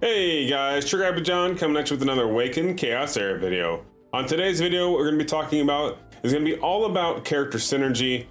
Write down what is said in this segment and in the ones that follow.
Hey guys, Trigger Happy John coming at you with another Awaken Chaos Era video. On today's video, what we're going to be talking about is going to be all about character synergy,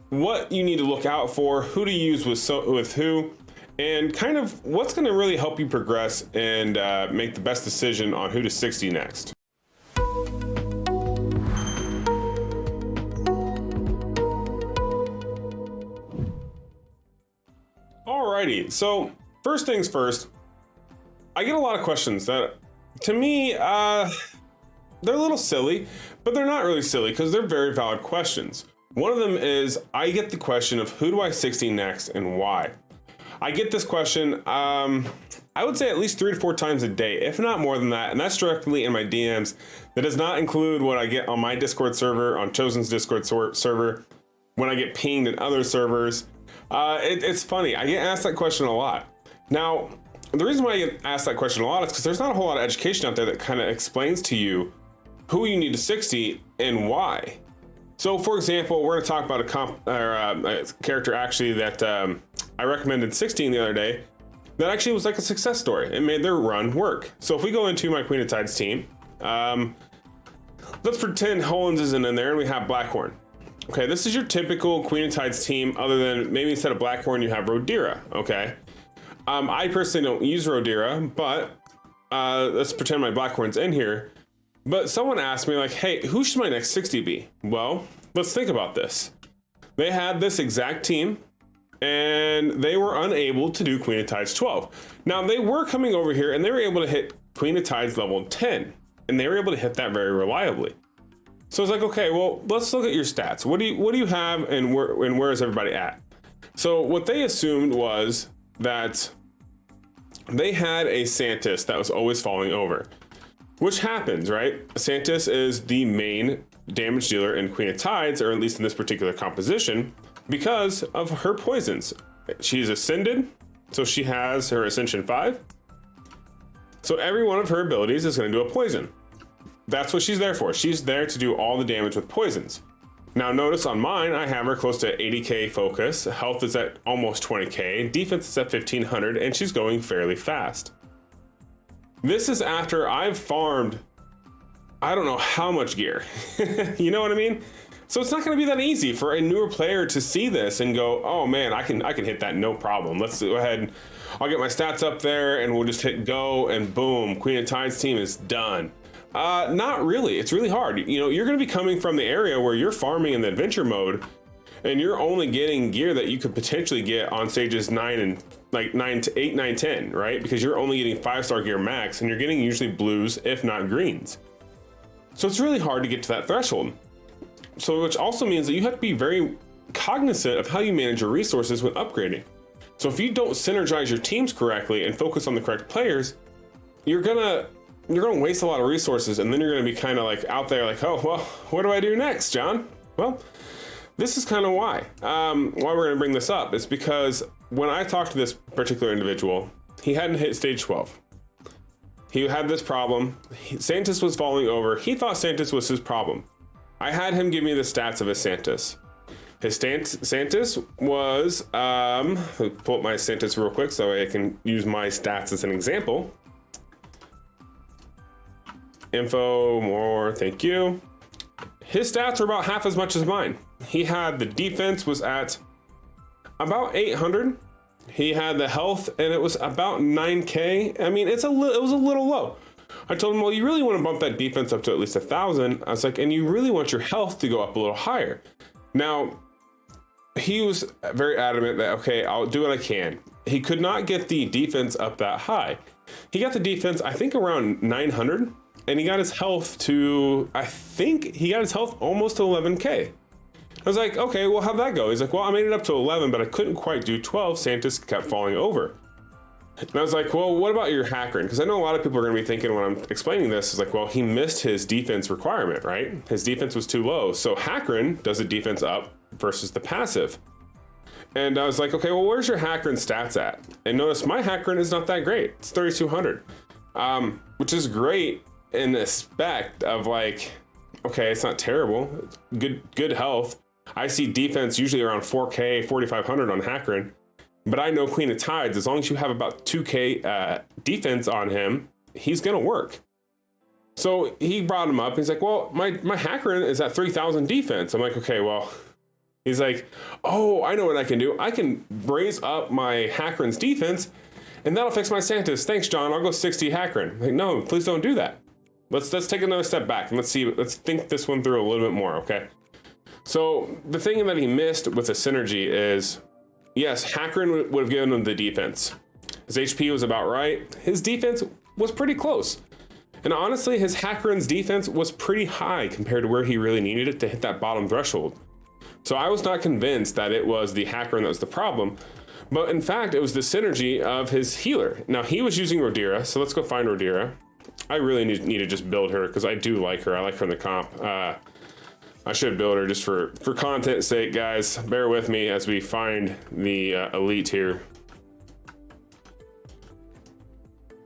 what you need to look out for, who to use with who, and kind of what's going to really help you progress and make the best decision on who to 60 next. Alrighty, so first things first, I get a lot of questions that, to me, they're a little silly, but they're not really silly because they're very valid questions. One of them is, I get the question of who do I 60 next and why? I get this question, I would say at least 3 to 4 times a day, if not more than that, and that's directly in my DMs. That does not include what I get on my Discord server, on Chosen's Discord server, when I get pinged in other servers. It's funny, I get asked that question a lot. Now, the reason why I get asked that question a lot is because there's not a whole lot of education out there that kind of explains to you who you need to 60 and why. So for example, we're going to talk about a character actually that I recommended 16 the other day that actually was like a success story. It made their run work. So if we go into my Queen of Tides team, let's pretend Hollands isn't in there and we have Blackhorn. Okay, this is your typical Queen of Tides team, other than maybe instead of Blackhorn, you have Rodira, okay? I personally don't use Rodira, but let's pretend my Blackhorn's in here. But someone asked me like, hey, who should my next 60 be? Well, let's think about this. They had this exact team and they were unable to do Queen of Tides 12. Now they were coming over here and they were able to hit Queen of Tides level 10 and they were able to hit that very reliably. So it's like, okay, well, let's look at your stats. What do you have and where is everybody at? So what they assumed was that they had a Santis that was always falling over, which happens, right? Santis is the main damage dealer in Queen of Tides, or at least in this particular composition, because of her poisons. She's ascended, so she has her Ascension 5. So every one of her abilities is going to do a poison. That's what she's there for. She's there to do all the damage with poisons. Now notice on mine, I have her close to 80k focus, health is at almost 20k, defense is at 1500, and she's going fairly fast. This is after I've farmed, I don't know how much gear, you know what I mean? So it's not gonna be that easy for a newer player to see this and go, oh man, I can hit that no problem. Let's go ahead and I'll get my stats up there and we'll just hit go and boom, Queen of Tides team is done. Not really. It's really hard. You know, you're going to be coming from the area where you're farming in the adventure mode and you're only getting gear that you could potentially get on stages 9 and like 9 to 8, 9, 10, right? Because you're only getting 5-star gear max and you're getting usually blues, if not greens. So it's really hard to get to that threshold. So which also means that you have to be very cognizant of how you manage your resources when upgrading. So if you don't synergize your teams correctly and focus on the correct players, you're gonna waste a lot of resources, and then you're gonna be kind of like out there like, oh, well, what do I do next, John? Well, this is kind of why we're gonna bring this up. It's because when I talked to this particular individual, he hadn't hit stage 12. He had this problem. Santis was falling over. He thought Santis was his problem. I had him give me the stats of his Santis. His Santis was, let me pull up my Santis real quick so I can use my stats as an example. Info, more, thank you. His stats were about half as much as mine. He had the defense was at about 800. He had the health and it was about 9k. I mean, it was a little low. I told him, well, you really want to bump that defense up to at least 1,000. I was like, and you really want your health to go up a little higher. Now, he was very adamant that, okay, I'll do what I can. He could not get the defense up that high. He got the defense, I think around 900. And he got his health to, I think he got his health almost to 11k. I was like, okay, well, how'd that go? He's like, well, I made it up to 11, but I couldn't quite do 12. Santis kept falling over. And I was like, well, what about your Hackern? Because I know a lot of people are going to be thinking when I'm explaining this, is like, well, he missed his defense requirement, right? His defense was too low. So Hackern does the defense up versus the passive. And I was like, okay, well, where's your Hackern stats at? And notice my Hackern is not that great. It's 3,200, which is great in the spec of like, okay, it's not terrible. Good health. I see defense usually around 4k, 4,500 on Hackern. But I know Queen of Tides, as long as you have about 2k defense on him, he's gonna work. So he brought him up. He's like, well, my Hackern is at 3,000 defense. I'm like, okay, well, he's like, oh, I know what I can do. I can raise up my Hackern's defense, and that'll fix my Santis. Thanks, John. I'll go 60 Hackern. I'm like, no, please don't do that. Let's take another step back and let's think this one through a little bit more, okay? So the thing that he missed with the synergy is, yes, Hackern would have given him the defense. His HP was about right. His defense was pretty close. And honestly, his Hackern's defense was pretty high compared to where he really needed it to hit that bottom threshold. So I was not convinced that it was the Hackern that was the problem, but in fact, it was the synergy of his healer. Now, he was using Rodira, so let's go find Rodira. I really need to just build her because I do like her. I like her in the comp. I should build her just for content's sake, guys. Bear with me as we find the elite here.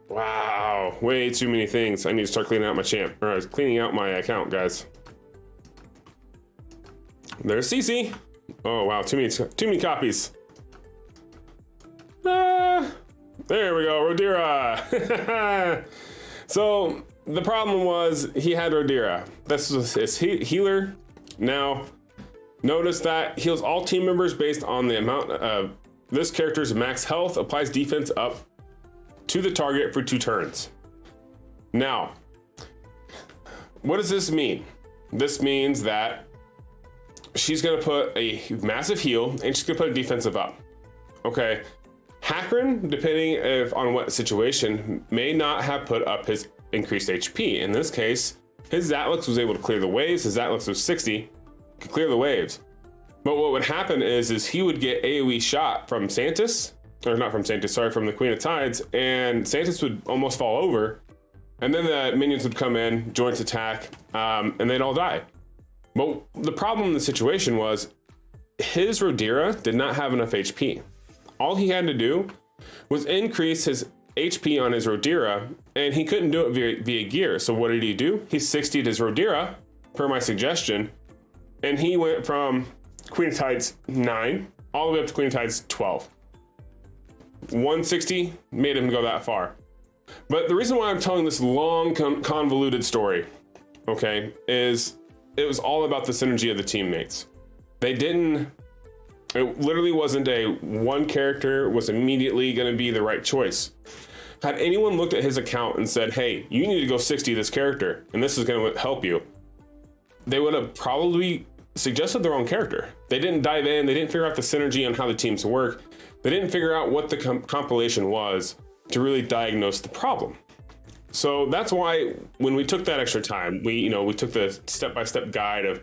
Wow, way too many things. I need to start cleaning out my champ, or cleaning out my account, guys. There's CC. Oh wow, too many copies. There we go, Rodira. So the problem was he had Rodira. This was his healer. Now, notice that heals all team members based on the amount of this character's max health, applies defense up to the target for 2 turns. Now, what does this mean? This means that she's gonna put a massive heal and she's gonna put a defensive up. Okay, Hackern, depending on what situation, may not have put up his increased HP. In this case, his Zatlux was able to clear the waves. His Zatlux was 60, could clear the waves. But what would happen is he would get AoE shot from Santis, or not from Santis, sorry, from the Queen of Tides, and Santis would almost fall over, and then the minions would come in, joint attack, and they'd all die. But the problem in the situation was his Rodira did not have enough HP. All he had to do was increase his HP on his Rodira, and he couldn't do it via gear. So what did he do? He 60'd his Rodira, per my suggestion, and he went from Queen of Tides 9 all the way up to Queen of Tides 12. 160 made him go that far. But the reason why I'm telling this long, convoluted story, okay, is it was all about the synergy of the teammates. It literally wasn't one character was immediately going to be the right choice. Had anyone looked at his account and said, hey, you need to go 60 this character, and this is going to help you, they would have probably suggested the wrong character. They didn't dive in. They didn't figure out the synergy on how the teams work. They didn't figure out what the compilation was to really diagnose the problem. So that's why when we took that extra time, we took the step-by-step guide of,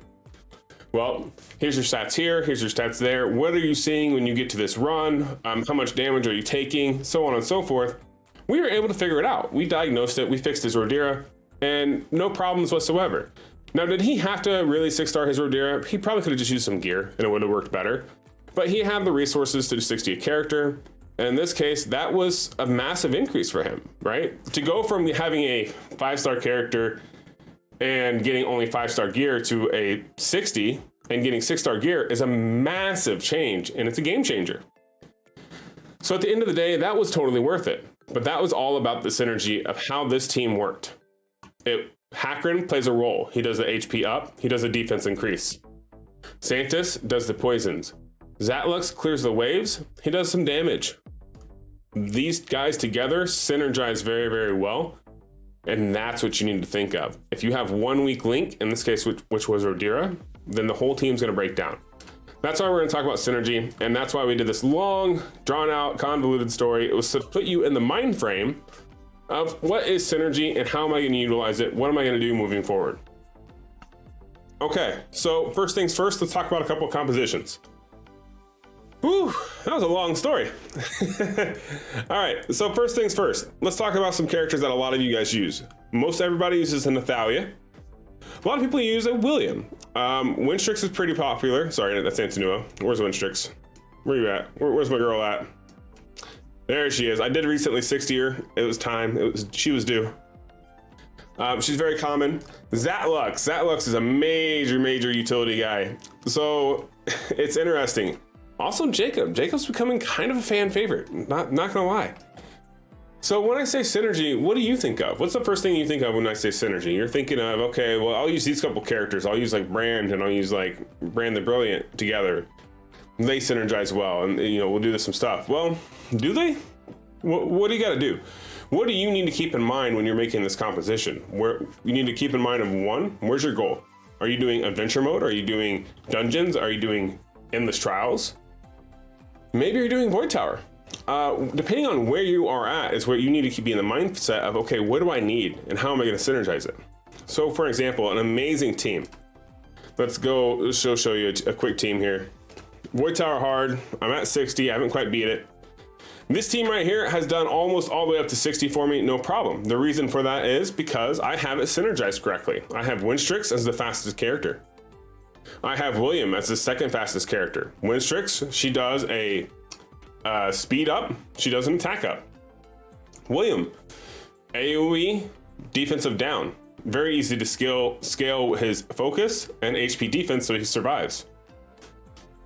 well, here's your stats here, here's your stats there. What are you seeing when you get to this run? How much damage are you taking? So on and so forth. We were able to figure it out. We diagnosed it, we fixed his Rodira, and no problems whatsoever. Now, did he have to really 6-star his Rodira? He probably could have just used some gear and it would have worked better. But he had the resources to 60 a character. And in this case, that was a massive increase for him, right? To go from having a 5-star character and getting only 5-star gear to a 60 and getting 6-star gear is a massive change, and it's a game changer. So at the end of the day, that was totally worth it. But that was all about the synergy of how this team worked. Hackern plays a role. He does the HP up, he does a defense increase. Santis does the poisons. Zatlux clears the waves, he does some damage. These guys together synergize very, very well. And that's what you need to think of. If you have one weak link, in this case, which was Rodira, then the whole team's gonna break down. That's why we're gonna talk about synergy, and that's why we did this long, drawn out, convoluted story. It was to put you in the mind frame of what is synergy and how am I gonna utilize it? What am I gonna do moving forward? Okay, so first things first, let's talk about a couple of compositions. Whew, that was a long story. All right, so first things first, let's talk about some characters that a lot of you guys use. Most everybody uses a Nathalia. A lot of people use a William. Winstrix is pretty popular. Sorry, that's Antonua. Where's Winstrix? Where you at? Where's my girl at? There she is. I did recently 60 her. It was time. She was due. She's very common. Zatlux is a major utility guy. So it's interesting. Also Jacob. Jacob's becoming kind of a fan favorite, not gonna lie. So when I say synergy, what do you think of? What's the first thing you think of when I say synergy? You're thinking of, okay, well, I'll use these couple characters. I'll use like Brand and I'll use like Brand the Brilliant together. They synergize well, and you know, we'll do some stuff. Well, do they? What do you got to do? What do you need to keep in mind when you're making this composition? Where you need to keep in mind of one, where's your goal? Are you doing adventure mode? Are you doing dungeons? Are you doing endless trials? Maybe you're doing Void Tower. Depending on where you are at is where you need to be in the mindset of, okay, what do I need and how am I going to synergize it? So for example, an amazing team. Let's go show you a quick team here. Void Tower hard. I'm at 60. I haven't quite beat it. This team right here has done almost all the way up to 60 for me, no problem. The reason for that is because I have it synergized correctly. I have Winstrix as the fastest character. I have William as the second fastest character. Winstrix, she does a speed up, she does an attack up. William, AoE, defensive down. Very easy to scale his focus and HP defense so he survives.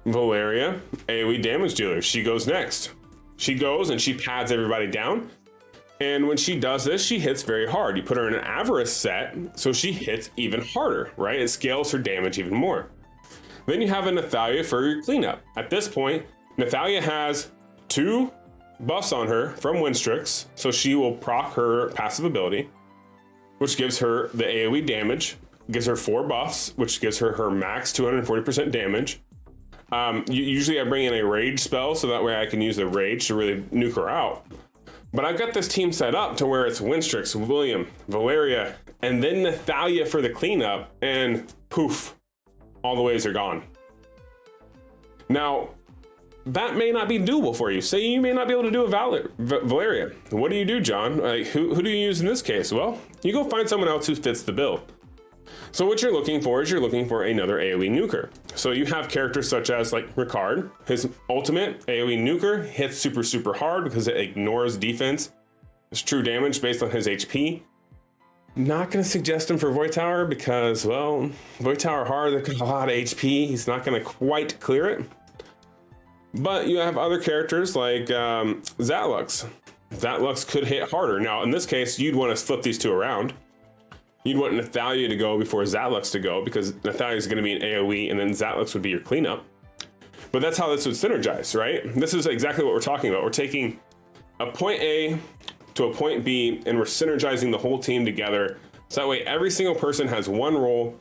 Valeria, AoE damage dealer, she goes next. She goes and she pads everybody down. And when she does this, she hits very hard. You put her in an Avarice set, so she hits even harder, right? It scales her damage even more. Then you have a Nathalia for your cleanup. At this point, Nathalia has 2 buffs on her from Winstrix, so she will proc her passive ability, which gives her the AoE damage, gives her 4 buffs, which gives her her max 240% damage. Usually I bring in a rage spell, so that way I can use the rage to really nuke her out. But I've got this team set up to where it's Winstrix, William, Valeria, and then Nathalia for the cleanup, and poof, all the ways are gone. Now, that may not be doable for you. Say you may not be able to do a Valeria. What do you do, John? Like, who do you use in this case? Well, you go find someone else who fits the bill. So what you're looking for is you're looking for another AoE nuker. So you have characters such as like Ricard. His ultimate AoE nuker hits super hard because it ignores defense. It's true damage based on his HP. Not going to suggest him for Void Tower because, well, Void Tower hard, they've got a lot of HP. He's not going to quite clear it. But you have other characters like Zatlux. Zatlux could hit harder. Now, in this case, you'd want to flip these two around. You'd want Nathalia to go before Zatlux to go because Nathalia is going to be an AoE and then Zatlux would be your cleanup. But that's how this would synergize, right? This is exactly what we're talking about. We're taking a point A to a point B and we're synergizing the whole team together. So that way every single person has one role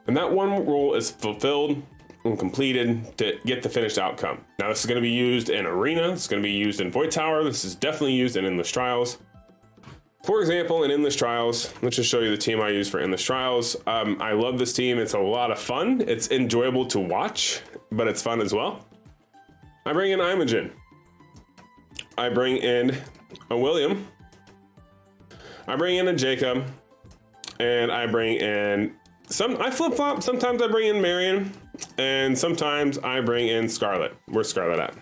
and that one role is fulfilled and completed to get the finished outcome. Now this is going to be used in Arena. It's going to be used in Void Tower. This is definitely used in Endless Trials. For example, in Endless Trials, let's just show you the team I use for Endless Trials. I love this team. It's a lot of fun. It's enjoyable to watch, but it's fun as well. I bring in Imogen. I bring in a William. I bring in a Jacob. And I bring in I flip-flop. Sometimes I bring in Marion, and sometimes I bring in Scarlet. Where's Scarlet at?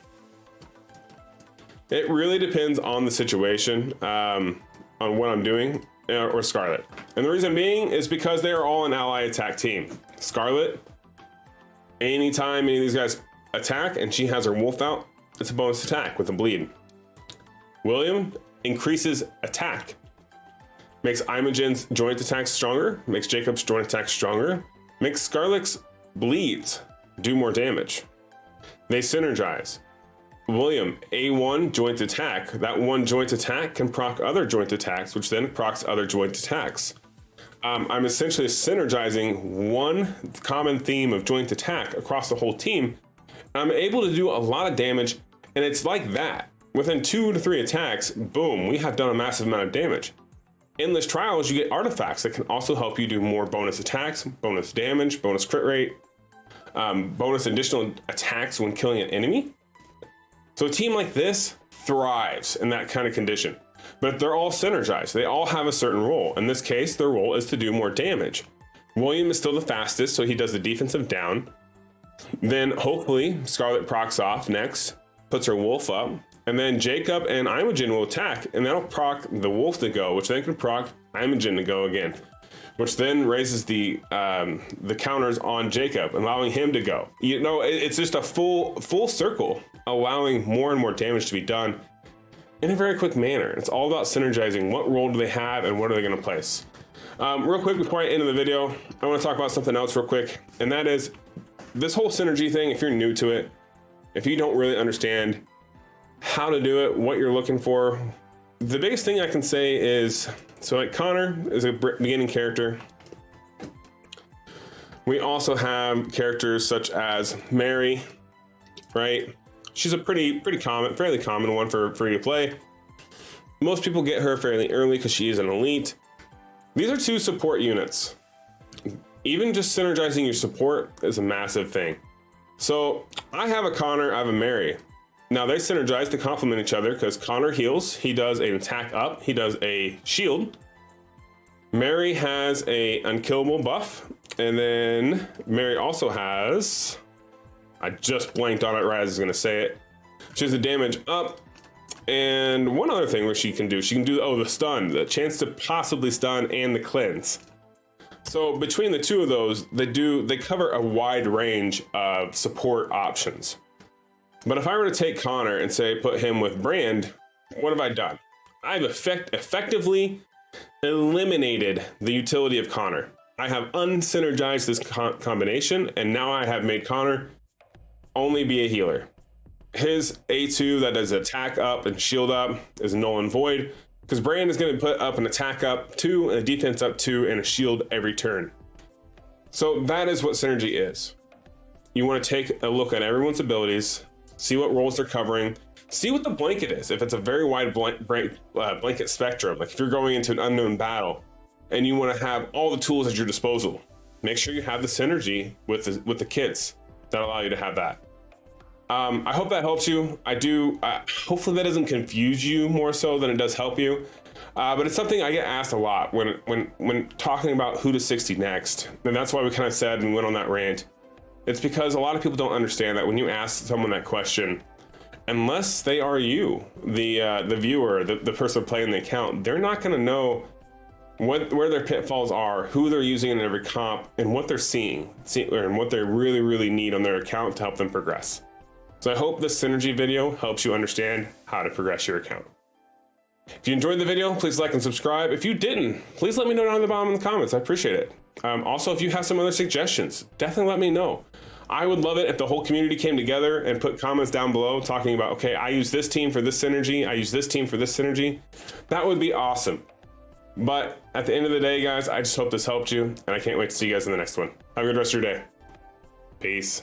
It really depends on the situation. On what I'm doing, or Scarlet. And the reason being is because they are all an ally attack team. Scarlet, anytime any of these guys attack and she has her wolf out, it's a bonus attack with a bleed. William increases attack. Makes Imogen's joint attacks stronger, makes Jacob's joint attacks stronger, makes Scarlet's bleeds do more damage. They synergize. William, A1 joint attack. That one joint attack can proc other joint attacks, which then procs other joint attacks. I'm essentially synergizing one common theme of joint attack across the whole team. I'm able to do a lot of damage, and it's like that. Within 2 to 3 attacks, boom, we have done a massive amount of damage. Endless Trials, you get artifacts that can also help you do more bonus attacks, bonus damage, bonus crit rate, bonus additional attacks when killing an enemy. So a team like this thrives in that kind of condition, but they're all synergized. They all have a certain role. In this case, their role is to do more damage. William is still the fastest, so he does the defensive down. Then hopefully Scarlet procs off next, puts her wolf up, and then Jacob and Imogen will attack, and that'll proc the wolf to go, which then can proc Imogen to go again. which then raises the counters on Jacob, allowing him to go. You know, it's just a full circle, allowing more and more damage to be done in a very quick manner. It's all about synergizing. What role do they have and what are they going to place? Real quick, before I end the video, I want to talk about something else real quick, and that is this whole synergy thing. If you're new to it, if you don't really understand how to do it, what you're looking for, the biggest thing I can say is, so like Connor is a beginning character. We also have characters such as Mary, right? She's a fairly common one for free to play. Most people get her fairly early because she is an elite. These are two support units. Even just synergizing your support is a massive thing. So I have a Connor, I have a Mary. Now they synergize to complement each other because Connor heals. He does an attack up. He does a shield. Mary has a unkillable buff. And then Mary also has, I just blanked on it right as I was gonna say it. She has the damage up. And one other thing where she can do the stun, the chance to possibly stun, and the cleanse. So between the two of those, they cover a wide range of support options. But if I were to take Connor and say put him with Brand, what have I done? I've effectively eliminated the utility of Connor. I have unsynergized this combination, and now I have made Connor only be a healer. His A2 that does attack up and shield up is null and void because Brand is going to put up an attack up 2, a defense up 2, and a shield every turn. So that is what synergy is. You want to take a look at everyone's abilities, see what roles they're covering, see what the blanket is. If it's a very wide blanket spectrum, like if you're going into an unknown battle and you want to have all the tools at your disposal, make sure you have the synergy with the kits that allow you to have that. I hope that helps you. Hopefully that doesn't confuse you more so than it does help you. But it's something I get asked a lot when talking about who to 60 next. And that's why we kind of said and went on that rant. It's because a lot of people don't understand that when you ask someone that question, unless they are you, the viewer, the person playing the account, they're not going to know where their pitfalls are, who they're using in every comp, and what they're seeing, and what they really, really need on their account to help them progress. So I hope this synergy video helps you understand how to progress your account. If you enjoyed the video, please like and subscribe. If you didn't, please let me know down at the bottom in the comments. I appreciate it. Also, if you have some other suggestions, definitely let me know. I would love it if the whole community came together and put comments down below talking about, okay, I use this team for this synergy, I use this team for this synergy. That would be awesome. But at the end of the day, guys, I just hope this helped you, and I can't wait to see you guys in the next one. Have a good rest of your day. Peace.